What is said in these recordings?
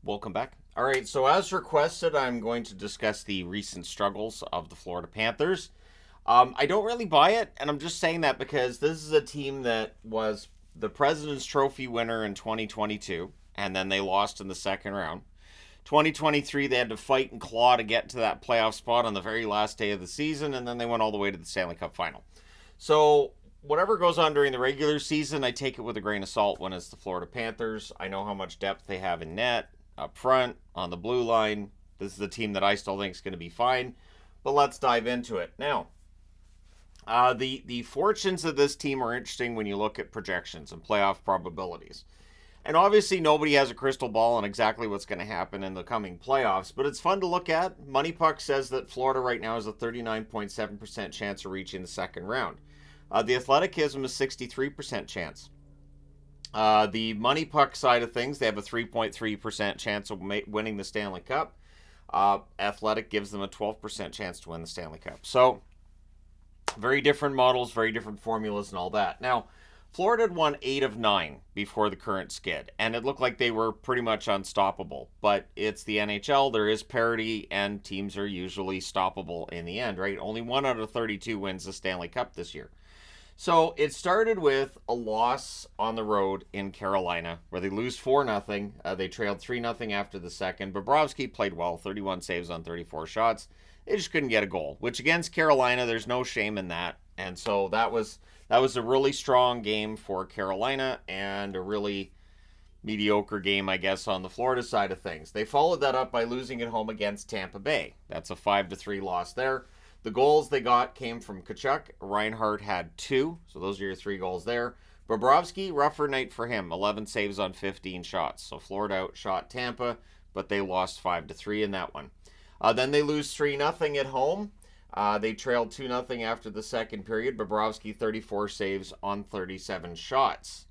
Welcome back. All right, so as requested, I'm going to discuss the recent struggles of the Florida Panthers. I don't really buy it, and I'm just saying that because this is a team that was the President's Trophy winner in 2022, and then they lost in the second round. 2023, they had to fight and claw to get to that playoff spot on the very last day of the season, and then they went all the way to the Stanley Cup final. So, whatever goes on during the regular season, I take it with a grain of salt when it's the Florida Panthers. I know how much depth they have in net, up front, on the blue line. This is a team that I still think is going to be fine, but let's dive into it. Now, the fortunes of this team are interesting when you look at projections and playoff probabilities. And obviously, nobody has a crystal ball on exactly what's going to happen in the coming playoffs, but it's fun to look at. Money Puck says that Florida right now has a 39.7% chance of reaching the second round. The Athletic gives them a 63% chance. The Money Puck side of things, they have a 3.3% chance of winning the Stanley Cup. Athletic gives them a 12% chance to win the Stanley Cup. So, very different models, very different formulas, and all that. Now, Florida had won 8 of 9 before the current skid, and it looked like they were pretty much unstoppable. But it's the NHL, there is parity, and teams are usually stoppable in the end, right? Only 1 out of 32 wins the Stanley Cup this year. So it started with a loss on the road in Carolina, where they lose 4-0. They trailed 3-0 after the second. Bobrovsky played well, 31 saves on 34 shots. They just couldn't get a goal, which against Carolina, there's no shame in that. And so that was a really strong game for Carolina and a really mediocre game, I guess, on the Florida side of things. They followed that up by losing at home against Tampa Bay. That's a 5-3 loss there. The goals they got came from Tkachuk. Reinhart had 2, so those are your 3 goals there. Bobrovsky, rougher night for him, 11 saves on 15 shots. So Florida outshot Tampa, but they lost 5-3 in that one. Then they lose 3-0 at home. They trailed 2-0 after the second period. Bobrovsky, 34 saves on 37 shots.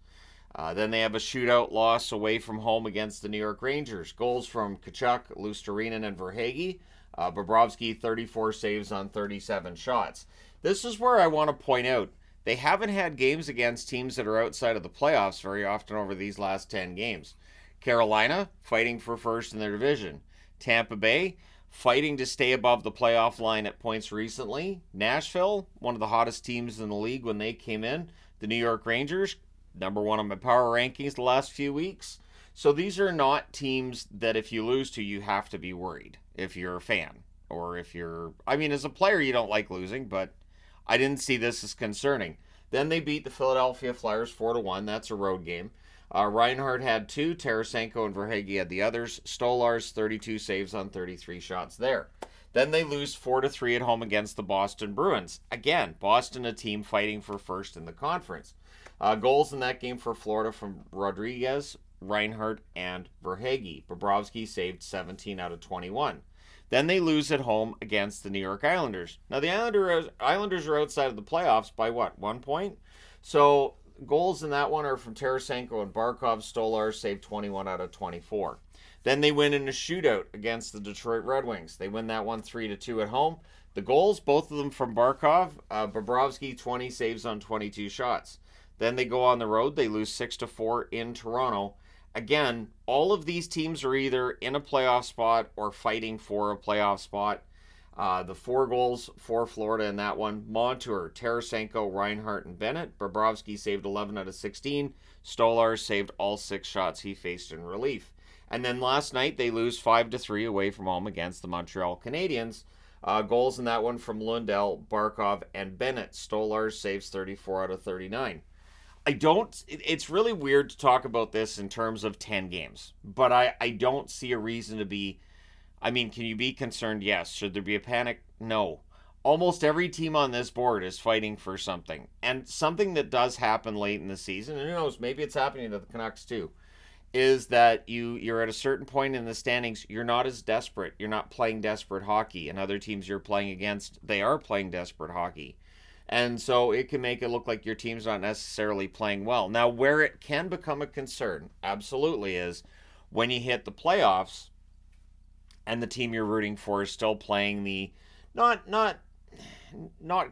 Then they have a shootout loss away from home against the New York Rangers. Goals from Tkachuk, Luostarinen, and Verhaeghe. Bobrovsky, 34 saves on 37 shots. This is where I want to point out they haven't had games against teams that are outside of the playoffs very often over these last 10 games. Carolina, fighting for first in their division. Tampa Bay, fighting to stay above the playoff line at points recently. Nashville, one of the hottest teams in the league when they came in. The New York Rangers, number 1 on my power rankings the last few weeks. So these are not teams that if you lose to, you have to be worried if you're a fan. Or if you're, I mean, as a player, you don't like losing, but I didn't see this as concerning. Then they beat the Philadelphia Flyers 4-1. That's a road game. Reinhart had 2, Tarasenko and Verhaeghe had the others. Stolarz, 32 saves on 33 shots there. Then they lose 4-3 at home against the Boston Bruins. Again, Boston, a team fighting for first in the conference. Goals in that game for Florida from Rodriguez, Reinhart, and Verhaeghe. Bobrovsky saved 17 out of 21. Then they lose at home against the New York Islanders. Now, the Islanders are outside of the playoffs by what, 1 point? So, goals in that one are from Tarasenko and Barkov. Stolarz saved 21 out of 24. Then they win in a shootout against the Detroit Red Wings. They win that one 3-2 at home. The goals, both of them from Barkov. Bobrovsky, 20 saves on 22 shots. Then they go on the road. They lose 6-4 in Toronto. Again, all of these teams are either in a playoff spot or fighting for a playoff spot. The 4 goals for Florida in that one. Montour, Tarasenko, Reinhart, and Bennett. Bobrovsky saved 11 out of 16. Stolarz saved all 6 shots he faced in relief. And then last night, they lose 5-3 away from home against the Montreal Canadiens. Goals in that one from Lundell, Barkov, and Bennett. Stolarz saves 34 out of 39. It's really weird to talk about this in terms of 10 games, but I don't see a reason to be, I mean, can you be concerned? Yes. Should there be a panic? No. Almost every team on this board is fighting for something, and something that does happen late in the season, and who knows, maybe it's happening to the Canucks too, is that you're at a certain point in the standings, you're not as desperate, you're not playing desperate hockey, and other teams you're playing against, they are playing desperate hockey. And so it can make it look like your team's not necessarily playing well. Now, where it can become a concern, absolutely, is when you hit the playoffs and the team you're rooting for is still playing the not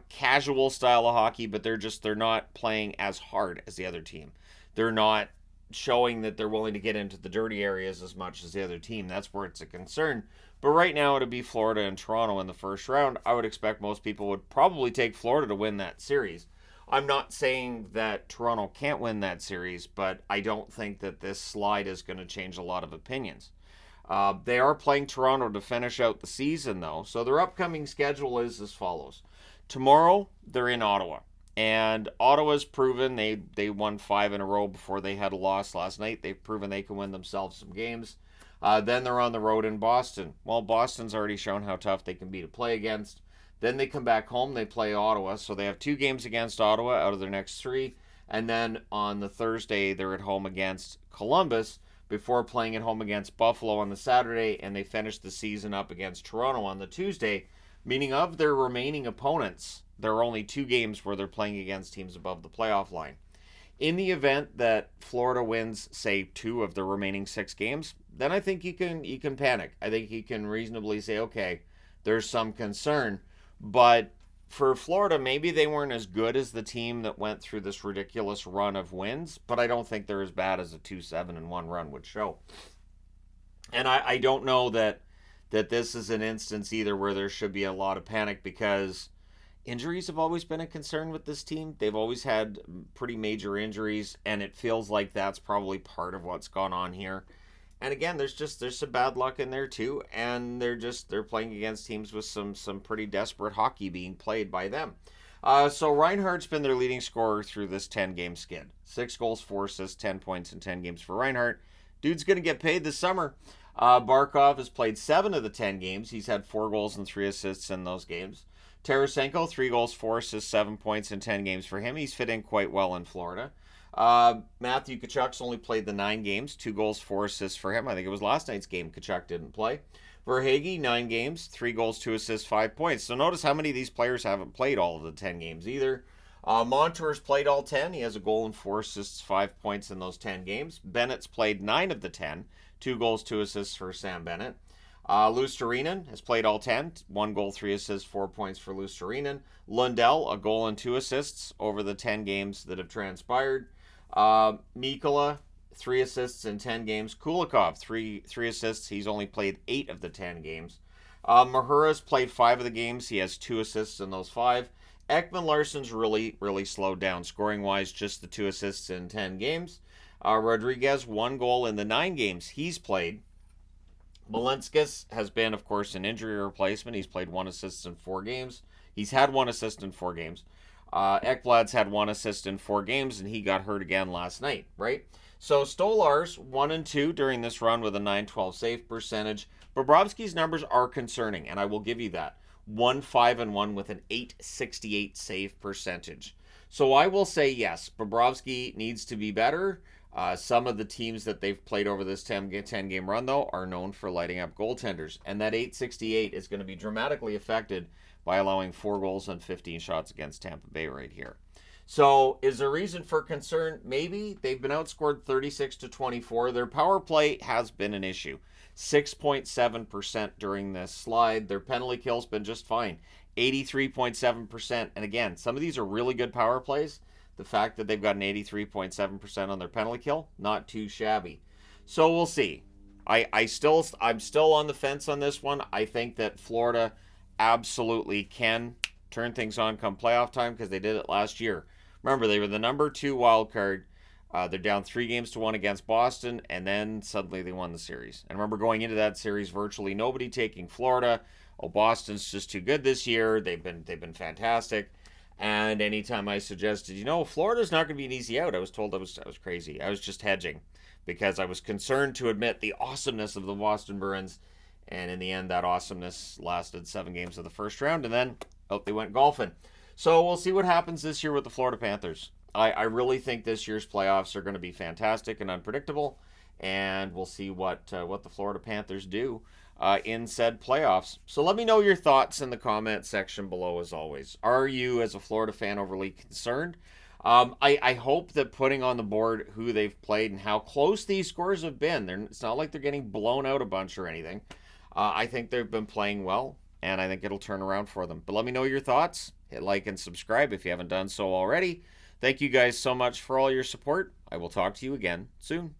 casual style of hockey, but they're not playing as hard as the other team. They're not showing that they're willing to get into the dirty areas as much as the other team. That's where it's a concern. But right now, it'll be Florida and Toronto in the first round. I would expect most people would probably take Florida to win that series. I'm not saying that Toronto can't win that series, but I don't think that this slide is going to change a lot of opinions. They are playing Toronto to finish out the season, though. So their upcoming schedule is as follows. Tomorrow, they're in Ottawa. And Ottawa's proven they won 5 in a row before they had a loss last night. They've proven they can win themselves some games. Then they're on the road in Boston. Well, Boston's already shown how tough they can be to play against. Then they come back home. They play Ottawa. So they have 2 games against Ottawa out of their next 3. And then on the Thursday, they're at home against Columbus before playing at home against Buffalo on the Saturday. And they finish the season up against Toronto on the Tuesday. Meaning of their remaining opponents, there are only 2 games where they're playing against teams above the playoff line. In the event that Florida wins, say, 2 of the remaining 6 games, then I think you can panic. I think you can reasonably say, okay, there's some concern. But for Florida, maybe they weren't as good as the team that went through this ridiculous run of wins, but I don't think they're as bad as a 2-7-1 run would show. And I don't know that this is an instance either where there should be a lot of panic, because injuries have always been a concern with this team. They've always had pretty major injuries, and it feels like that's probably part of what's gone on here. And again, there's some bad luck in there too, and they're playing against teams with some pretty desperate hockey being played by them. So Reinhart's been their leading scorer through this 10-game skid. 6 goals, 4 assists, 10 points in 10 games for Reinhart. Dude's going to get paid this summer. Barkov has played 7 of the 10 games. He's had 4 goals and 3 assists in those games. Tarasenko, 3 goals, 4 assists, 7 points in 10 games for him. He's fit in quite well in Florida. Matthew Tkachuk's only played the 9 games, 2 goals, 4 assists for him. I think it was last night's game Tkachuk didn't play. Verhaeghe, 9 games, 3 goals, 2 assists, 5 points. So notice how many of these players haven't played all of the 10 games either. Montour's played all 10. He has a goal and 4 assists, 5 points in those 10 games. Bennett's played 9 of the 10. 2 goals, 2 assists for Sam Bennett. Luostarinen has played all 10. 1 goal, 3 assists, 4 points for Luostarinen. Lundell, a goal and 2 assists over the 10 games that have transpired. Mikkola, 3 assists in 10 games. Kulikov, 3 assists. He's only played 8 of the 10 games. Mahura's played 5 of the games. He has 2 assists in those 5. Ekman Larsson's really slowed down scoring-wise, just the 2 assists in 10 games. Rodriguez, 1 goal in the 9 games he's played. Malenskis has been, of course, an injury replacement. He's played 1 assist in 4 games. He's had 1 assist in 4 games. Ekblad's had 1 assist in 4 games, and he got hurt again last night, right? So Stolar's 1 and 2 during this run with a .912 save percentage. Bobrovsky's numbers are concerning, and I will give you that. 1-5-1 with an .868 save percentage. So I will say yes, Bobrovsky needs to be better. Some of the teams that they've played over this 10-game run, though, are known for lighting up goaltenders. And that .868 is going to be dramatically affected by allowing 4 goals on 15 shots against Tampa Bay right here. So is there reason for concern? Maybe. They've been outscored 36-24. Their power play has been an issue. 6.7% during this slide. Their penalty kill's been just fine. 83.7%. And again, some of these are really good power plays. The fact that they've got an 83.7% on their penalty kill, not too shabby. So we'll see. I'm still on the fence on this one. I think that Florida absolutely can turn things on come playoff time, because they did it last year. Remember, they were the number 2 wild card. They're down 3-1 against Boston, and then suddenly they won the series. And remember, going into that series, virtually nobody taking Florida. Oh, Boston's just too good this year. They've been fantastic. And anytime I suggested, Florida's not going to be an easy out, I was told I was crazy. I was just hedging, because I was concerned to admit the awesomeness of the Boston Bruins. And in the end, that awesomeness lasted 7 games of the first round, and then they went golfing. So we'll see what happens this year with the Florida Panthers. I really think this year's playoffs are going to be fantastic and unpredictable, and we'll see what the Florida Panthers do in said playoffs. So let me know your thoughts in the comment section below, as always. Are you, as a Florida fan, overly concerned? I hope that putting on the board who they've played and how close these scores have been, it's not like they're getting blown out a bunch or anything. I think they've been playing well, and I think it'll turn around for them. But let me know your thoughts. Hit like and subscribe if you haven't done so already. Thank you guys so much for all your support. I will talk to you again soon.